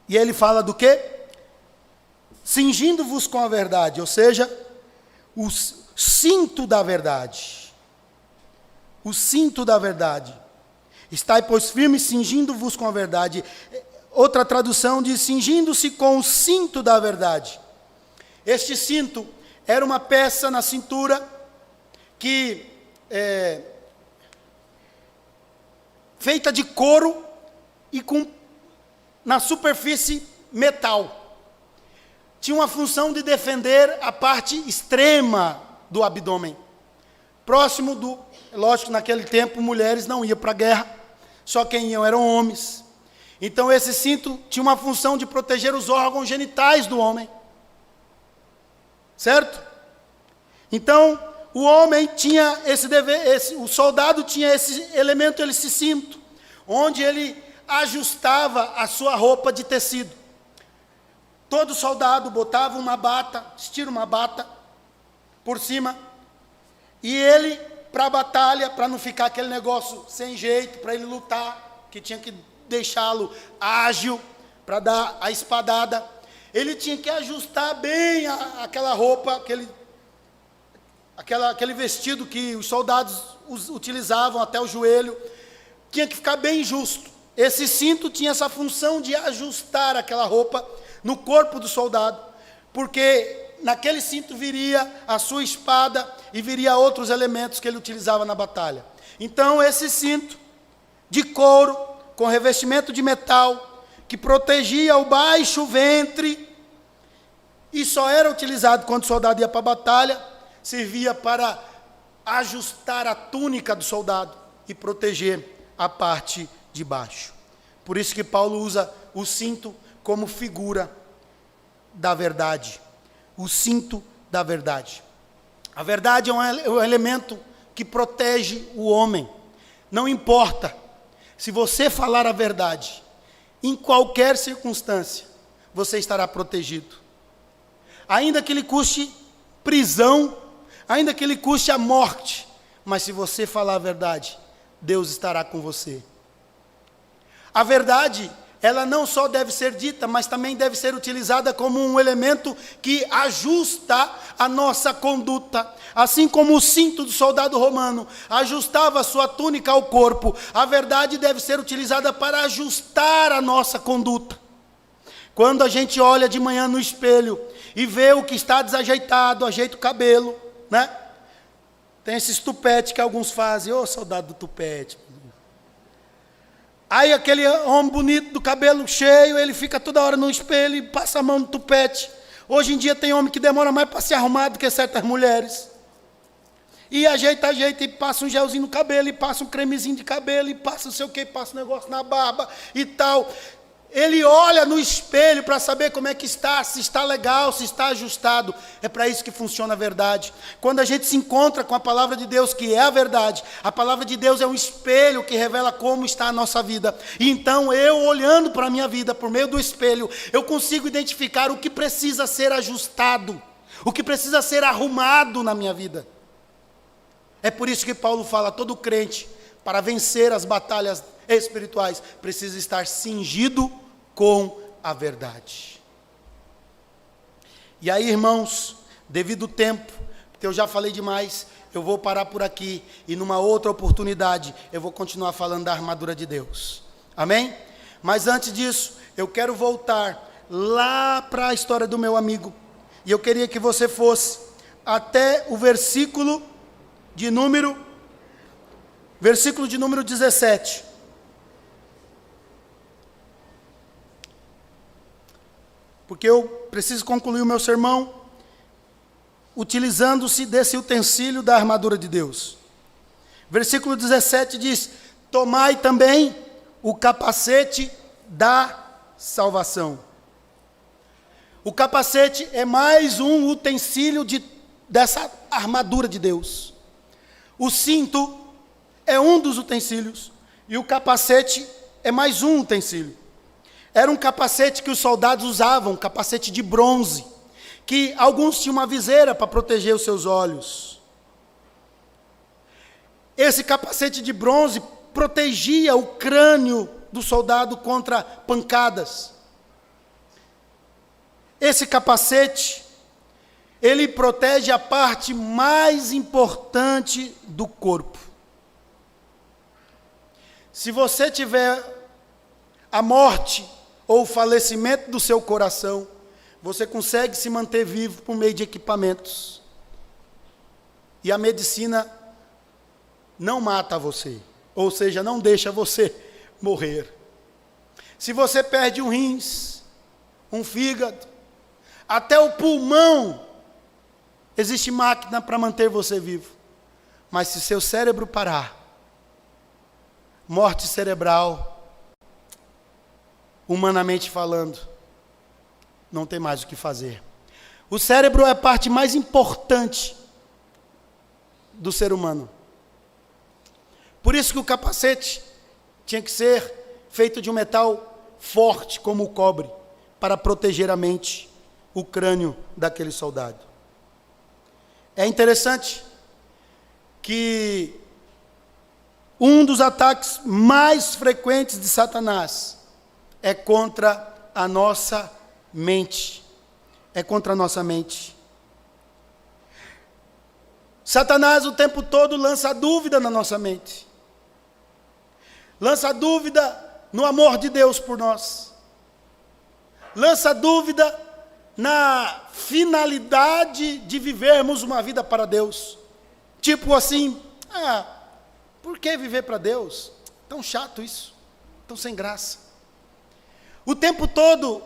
E ele fala do quê? Cingindo-vos com a verdade, ou seja, o cinto da verdade. O cinto da verdade. Estai, pois, firmes, cingindo-vos com a verdade. Outra tradução diz: cingindo-se com o cinto da verdade. Este cinto era uma peça na cintura que feita de couro e com na superfície metal. Tinha uma função de defender a parte extrema do abdômen. Próximo do... Lógico, naquele tempo, mulheres não iam para a guerra, só quem iam eram homens. Então, esse cinto tinha uma função de proteger os órgãos genitais do homem. Certo? Então, o homem tinha esse dever, o soldado tinha esse elemento, esse cinto, onde ele ajustava a sua roupa de tecido. Todo soldado botava uma bata, estira uma bata por cima, e ele, para a batalha, para não ficar aquele negócio sem jeito, para ele lutar, que tinha que deixá-lo ágil, para dar a espadada, ele tinha que ajustar bem aquela roupa, aquele vestido que os soldados utilizavam até o joelho, tinha que ficar bem justo. Esse cinto tinha essa função de ajustar aquela roupa no corpo do soldado, porque naquele cinto viria a sua espada e viria outros elementos que ele utilizava na batalha. Então, esse cinto de couro, com revestimento de metal, que protegia o baixo ventre, e só era utilizado quando o soldado ia para a batalha, servia para ajustar a túnica do soldado e proteger a parte de baixo. Por isso que Paulo usa o cinto como figura da verdade. O cinto da verdade. A verdade é um elemento que protege o homem. Não importa se você falar a verdade, em qualquer circunstância, você estará protegido. Ainda que lhe custe prisão, ainda que lhe custe a morte, mas se você falar a verdade, Deus estará com você. A verdade, ela não só deve ser dita, mas também deve ser utilizada como um elemento que ajusta a nossa conduta. Assim como o cinto do soldado romano ajustava a sua túnica ao corpo, a verdade deve ser utilizada para ajustar a nossa conduta. Quando a gente olha de manhã no espelho e vê o que está desajeitado, ajeita o cabelo, né? Tem esses tupete que alguns fazem. Ô, saudade do tupete. Aí aquele homem bonito do cabelo cheio, ele fica toda hora no espelho e passa a mão no tupete. Hoje em dia tem homem que demora mais para se arrumar do que certas mulheres. E ajeita, e passa um gelzinho no cabelo, e passa um cremezinho de cabelo, e passa não sei o que, passa um negócio na barba e tal. Ele olha no espelho para saber como é que está, se está legal, se está ajustado. É para isso que funciona a verdade. Quando a gente se encontra com a palavra de Deus, que é a verdade, a palavra de Deus é um espelho que revela como está a nossa vida. E então eu, olhando para a minha vida por meio do espelho, eu consigo identificar o que precisa ser ajustado, o que precisa ser arrumado na minha vida. É por isso que Paulo fala: todo crente, para vencer as batalhas espirituais, precisa estar cingido com a verdade. E aí, irmãos, devido ao tempo, porque eu já falei demais, eu vou parar por aqui e numa outra oportunidade eu vou continuar falando da armadura de Deus. Amém? Mas antes disso, eu quero voltar lá para a história do meu amigo. E eu queria que você fosse até o versículo de número 17. Porque eu preciso concluir o meu sermão utilizando-se desse utensílio da armadura de Deus. Versículo 17 diz: tomai também o capacete da salvação. O capacete é mais um utensílio dessa armadura de Deus. O cinto é um dos utensílios e o capacete é mais um utensílio. Era um capacete que os soldados usavam, um capacete de bronze, que alguns tinham uma viseira para proteger os seus olhos. Esse capacete de bronze protegia o crânio do soldado contra pancadas. Esse capacete, ele protege a parte mais importante do corpo. Se você tiver a morte ou o falecimento do seu coração, você consegue se manter vivo por meio de equipamentos. E a medicina não mata você, ou seja, não deixa você morrer. Se você perde um rins, um fígado, até o pulmão, existe máquina para manter você vivo. Mas se seu cérebro parar, morte cerebral, humanamente falando, não tem mais o que fazer. O cérebro é a parte mais importante do ser humano. Por isso que o capacete tinha que ser feito de um metal forte, como o cobre, para proteger a mente, o crânio daquele soldado. É interessante que um dos ataques mais frequentes de Satanás é contra a nossa mente. É contra a nossa mente. Satanás o tempo todo lança dúvida na nossa mente. Lança dúvida no amor de Deus por nós. Lança dúvida na finalidade de vivermos uma vida para Deus. Tipo assim, por que viver para Deus? Tão chato isso, tão sem graça. O tempo todo,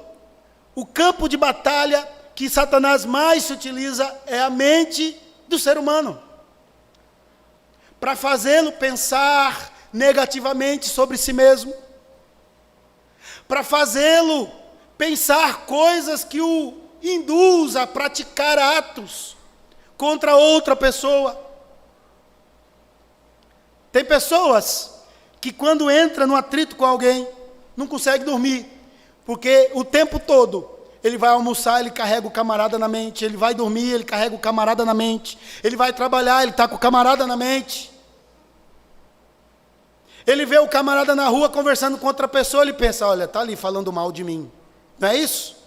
o campo de batalha que Satanás mais se utiliza é a mente do ser humano, para fazê-lo pensar negativamente sobre si mesmo, para fazê-lo pensar coisas que o induz a praticar atos contra outra pessoa. Tem pessoas que quando entra no atrito com alguém, não consegue dormir, porque o tempo todo ele vai almoçar, ele carrega o camarada na mente, ele vai dormir, ele carrega o camarada na mente, ele vai trabalhar, ele está com o camarada na mente. Ele vê o camarada na rua conversando com outra pessoa, ele pensa, olha, está ali falando mal de mim. Não é isso?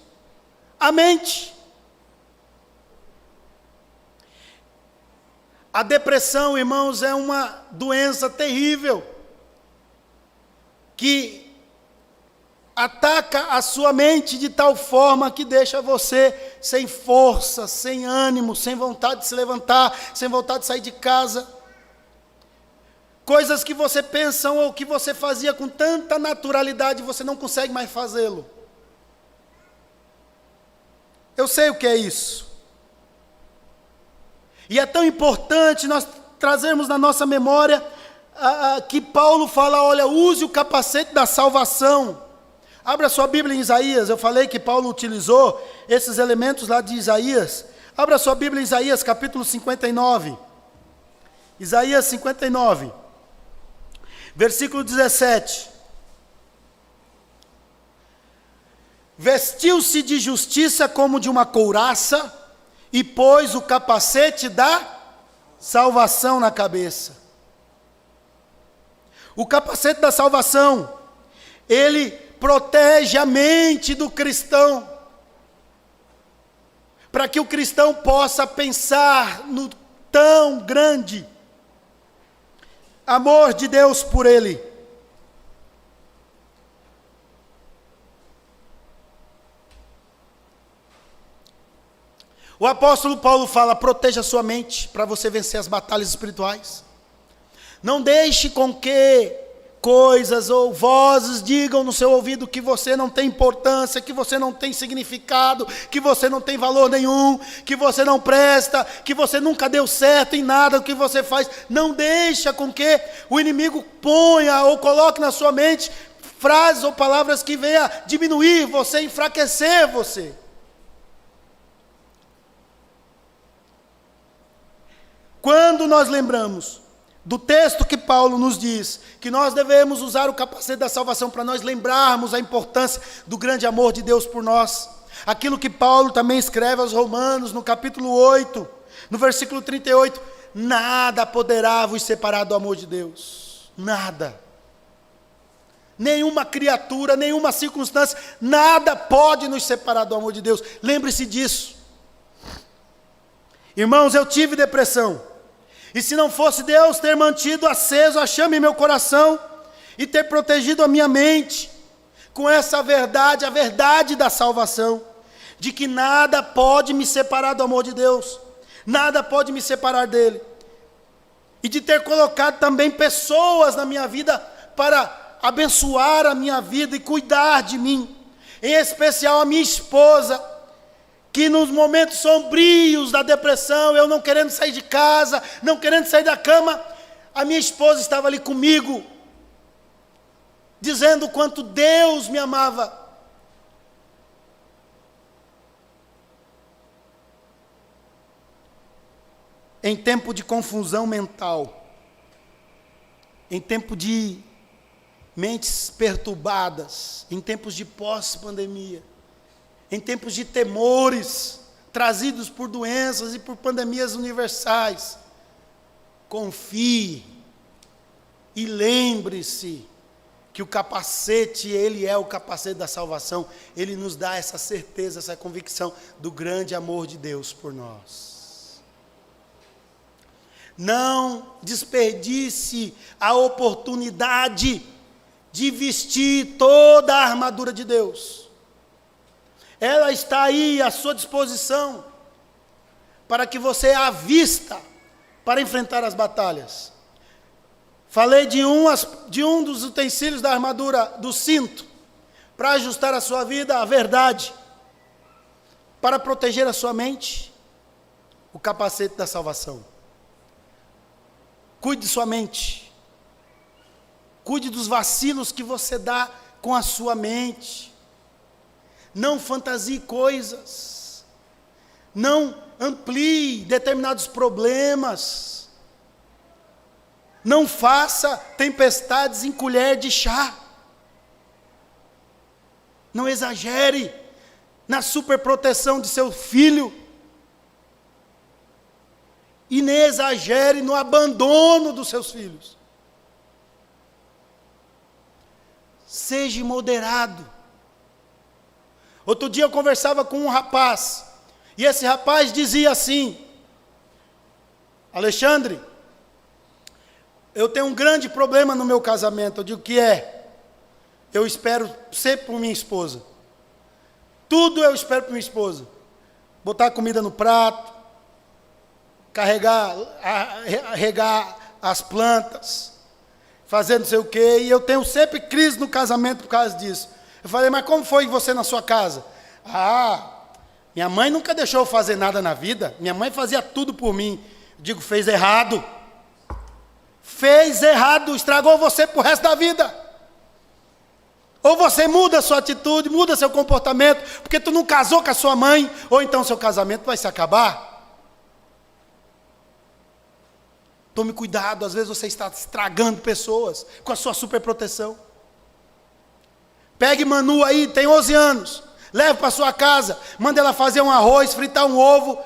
A mente. A depressão, irmãos, é uma doença terrível que ataca a sua mente de tal forma que deixa você sem força, sem ânimo, sem vontade de se levantar, sem vontade de sair de casa. Coisas que você pensa ou que você fazia com tanta naturalidade, você não consegue mais fazê-lo. Eu sei o que é isso. E é tão importante nós trazermos na nossa memória que Paulo fala, olha, use o capacete da salvação. Abra sua Bíblia em Isaías, eu falei que Paulo utilizou esses elementos lá de Isaías. Abra sua Bíblia em Isaías, capítulo 59. Isaías 59, versículo 17. Vestiu-se de justiça como de uma couraça, e pôs o capacete da salvação na cabeça. O capacete da salvação, ele protege a mente do cristão, para que o cristão possa pensar no tão grande amor de Deus por ele. O apóstolo Paulo fala: proteja sua mente para você vencer as batalhas espirituais. Não deixe com que coisas ou vozes digam no seu ouvido que você não tem importância, que você não tem significado, que você não tem valor nenhum, que você não presta, que você nunca deu certo em nada do que você faz. Não deixa com que o inimigo ponha ou coloque na sua mente frases ou palavras que venham diminuir você, enfraquecer você. Quando nós lembramos do texto que Paulo nos diz, que nós devemos usar o capacete da salvação para nós lembrarmos a importância do grande amor de Deus por nós, aquilo que Paulo também escreve aos Romanos, no capítulo 8, no versículo 38, nada poderá vos separar do amor de Deus, nada, nenhuma criatura, nenhuma circunstância, nada pode nos separar do amor de Deus. Lembre-se disso. Irmãos, eu tive depressão, e se não fosse Deus ter mantido aceso a chama em meu coração, e ter protegido a minha mente, com essa verdade, a verdade da salvação, de que nada pode me separar do amor de Deus, nada pode me separar dele, e de ter colocado também pessoas na minha vida, para abençoar a minha vida e cuidar de mim, em especial a minha esposa, que nos momentos sombrios da depressão, eu não querendo sair de casa, não querendo sair da cama, a minha esposa estava ali comigo, dizendo o quanto Deus me amava. Em tempo de confusão mental, em tempo de mentes perturbadas, em tempos de pós-pandemia, em tempos de temores trazidos por doenças e por pandemias universais, confie e lembre-se que o capacete, ele é o capacete da salvação, ele nos dá essa certeza, essa convicção do grande amor de Deus por nós. Não desperdice a oportunidade de vestir toda a armadura de Deus. Ela está aí à sua disposição, para que você a vista, para enfrentar as batalhas. Falei de um dos utensílios da armadura, do cinto, para ajustar a sua vida à verdade, para proteger a sua mente, o capacete da salvação. Cuide de sua mente, cuide dos vacilos que você dá com a sua mente. Não fantasie coisas, não amplie determinados problemas, não faça tempestades em colher de chá, não exagere na superproteção de seu filho, e nem exagere no abandono dos seus filhos. Seja moderado. Outro dia eu conversava com um rapaz, e esse rapaz dizia assim: Alexandre, eu tenho um grande problema no meu casamento. Eu digo: que é? Eu espero sempre por minha esposa. Tudo eu espero por minha esposa. Botar comida no prato, regar as plantas, fazer não sei o quê, e eu tenho sempre crise no casamento por causa disso. Eu falei: mas como foi você na sua casa? Minha mãe nunca deixou eu fazer nada na vida, minha mãe fazia tudo por mim. Eu digo: fez errado. Fez errado, estragou você pro resto da vida. Ou você muda a sua atitude, muda seu comportamento, porque tu não casou com a sua mãe, ou então seu casamento vai se acabar. Tome cuidado, às vezes você está estragando pessoas com a sua superproteção. Pegue Manu aí, tem 11 anos, leve para sua casa, mande ela fazer um arroz, fritar um ovo,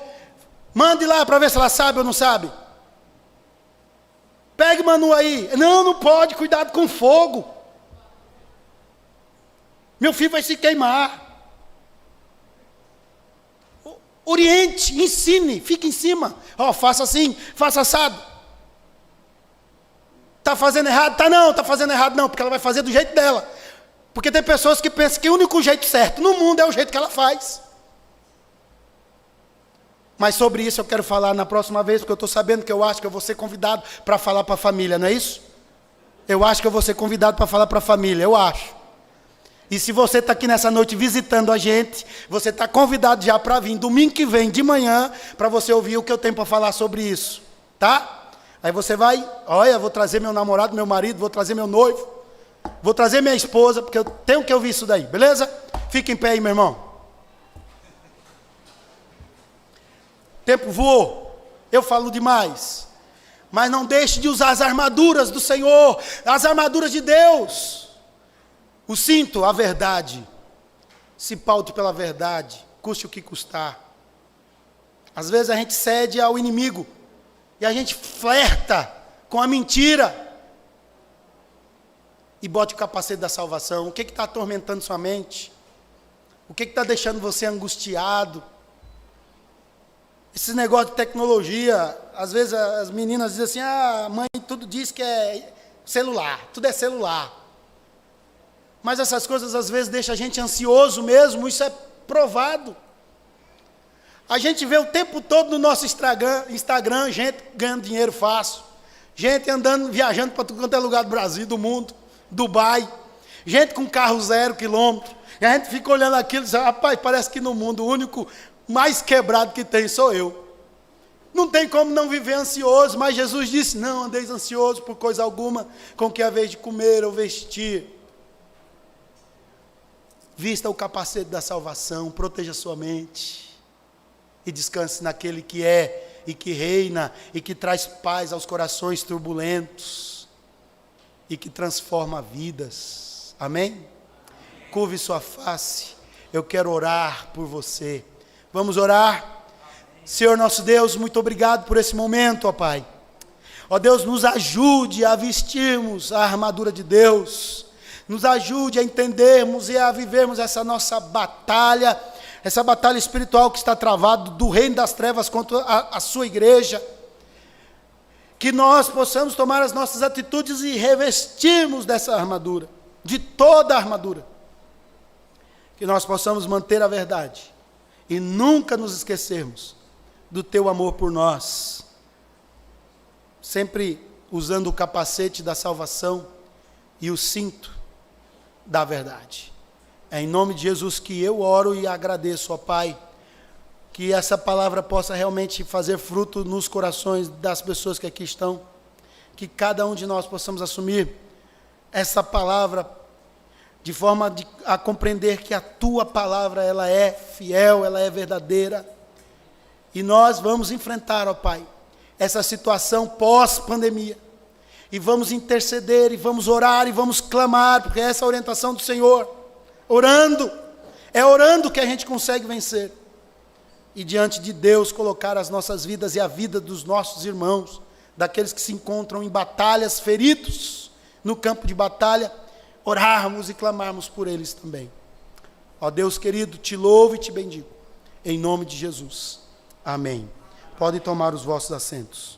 mande lá para ver se ela sabe ou não sabe. Pegue Manu aí. Não pode, cuidado com fogo. Meu filho vai se queimar. Oriente, ensine, fique em cima. Faça assim, faça assado. Está fazendo errado? Está fazendo errado não, porque ela vai fazer do jeito dela. Porque tem pessoas que pensam que o único jeito certo no mundo é o jeito que ela faz. Mas sobre isso eu quero falar na próxima vez, porque eu estou sabendo que eu acho que eu vou ser convidado para falar para a família, não é isso? Eu acho que eu vou ser convidado para falar para a família, eu acho. E se você está aqui nessa noite visitando a gente, você está convidado já para vir domingo que vem de manhã, para você ouvir o que eu tenho para falar sobre isso, tá? Aí você vai, olha, vou trazer meu namorado, meu marido, vou trazer meu noivo, vou trazer minha esposa, porque eu tenho que ouvir isso daí, beleza? Fica em pé aí, meu irmão. Tempo voou, eu falo demais, mas não deixe de usar as armaduras do Senhor, as armaduras de Deus. O cinto, a verdade, se paute pela verdade, custe o que custar. Às vezes a gente cede ao inimigo, e a gente flerta com a mentira, e bote o capacete da salvação. O que está atormentando sua mente? O que está deixando você angustiado? Esses negócios de tecnologia, às vezes as meninas dizem assim, a mãe tudo diz que é celular, tudo é celular. Mas essas coisas às vezes deixam a gente ansioso mesmo, isso é provado. A gente vê o tempo todo no nosso Instagram gente ganhando dinheiro fácil, gente andando, viajando para tudo quanto é lugar do Brasil, do mundo, Dubai, gente com carro 0 quilômetro, e a gente fica olhando aquilo e diz, rapaz, parece que no mundo o único mais quebrado que tem sou eu. Não tem como não viver ansioso, mas Jesus disse, não andeis ansioso por coisa alguma, com que a vez de comer ou vestir. Vista o capacete da salvação, proteja sua mente, e descanse naquele que é, e que reina, e que traz paz aos corações turbulentos, e que transforma vidas. Amém? Curve sua face, eu quero orar por você. Vamos orar? Senhor nosso Deus, muito obrigado por esse momento, ó Pai. Ó Deus, nos ajude a vestirmos a armadura de Deus, nos ajude a entendermos e a vivermos essa nossa batalha, essa batalha espiritual que está travada do reino das trevas contra a sua igreja, que nós possamos tomar as nossas atitudes e revestirmos dessa armadura, de toda a armadura, que nós possamos manter a verdade, e nunca nos esquecermos do teu amor por nós, sempre usando o capacete da salvação e o cinto da verdade. É em nome de Jesus que eu oro e agradeço, ó Pai, que essa palavra possa realmente fazer fruto nos corações das pessoas que aqui estão, que cada um de nós possamos assumir essa palavra de forma a compreender que a tua palavra ela é fiel, ela é verdadeira, e nós vamos enfrentar, ó Pai, essa situação pós-pandemia, e vamos interceder, e vamos orar, e vamos clamar, porque essa é a orientação do Senhor, orando, é orando que a gente consegue vencer, e diante de Deus colocar as nossas vidas e a vida dos nossos irmãos, daqueles que se encontram em batalhas, feridos no campo de batalha, orarmos e clamarmos por eles também. Ó Deus querido, te louvo e te bendigo, em nome de Jesus. Amém. Podem tomar os vossos assentos.